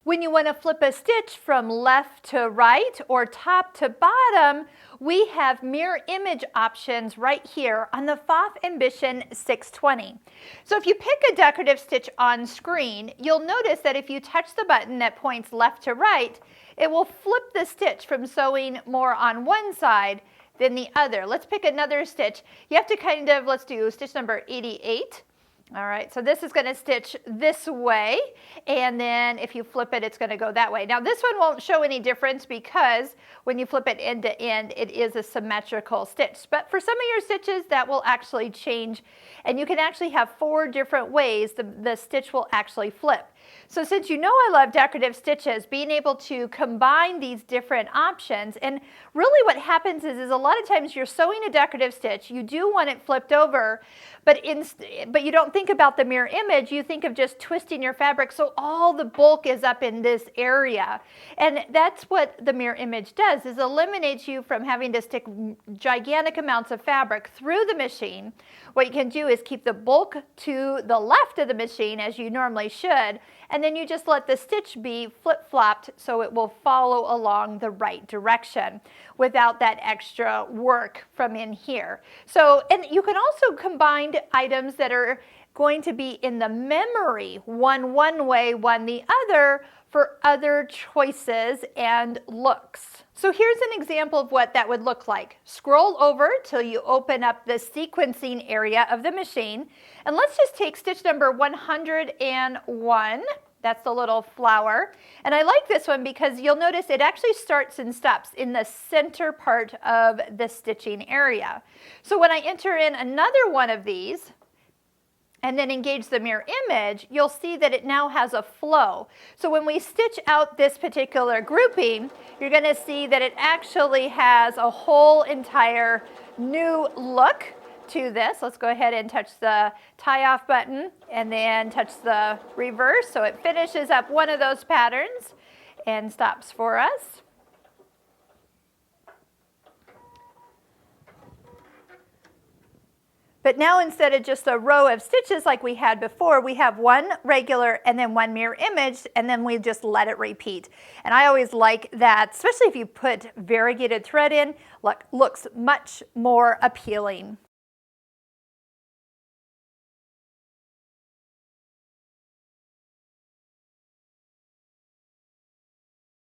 When you want to flip a stitch from left to right or top to bottom, we have mirror image options right here on the Pfaff Ambition 620. So if you pick a decorative stitch on screen, you'll notice that if you touch the button that points left to right, it will flip the stitch from sewing more on one side than the other. Let's pick another stitch. You have to let's do stitch number 88. All right, so this is going to stitch this way, and then if you flip it, it's going to go that way. Now this one won't show any difference because when you flip it end to end, it is a symmetrical stitch. But for some of your stitches, that will actually change, and you can actually have 4 different ways the stitch will actually flip. So since you know I love decorative stitches, being able to combine these different options, and really what happens is a lot of times you're sewing a decorative stitch, you do want it flipped over, but you don't think about the mirror image, you think of just twisting your fabric so all the bulk is up in this area. And that's what the mirror image does, is eliminates you from having to stick gigantic amounts of fabric through the machine. What you can do is keep the bulk to the left of the machine as you normally should, and then you just let the stitch be flip-flopped so it will follow along the right direction without that extra work from in here. So, and you can also combine items that are going to be in the memory, one way, one the other, for other choices and looks. So here's an example of what that would look like. Scroll over till you open up the sequencing area of the machine, and let's just take stitch number 101. That's the little flower. And I like this one because you'll notice it actually starts and stops in the center part of the stitching area. So when I enter in another one of these, and then engage the mirror image, you'll see that it now has a flow. So when we stitch out this particular grouping, you're going to see that it actually has a whole entire new look to this. Let's go ahead and touch the tie off button and then touch the reverse so it finishes up one of those patterns and stops for us. But now instead of just a row of stitches like we had before, we have one regular and then one mirror image, and then we just let it repeat. And I always like that, especially if you put variegated thread in, looks much more appealing.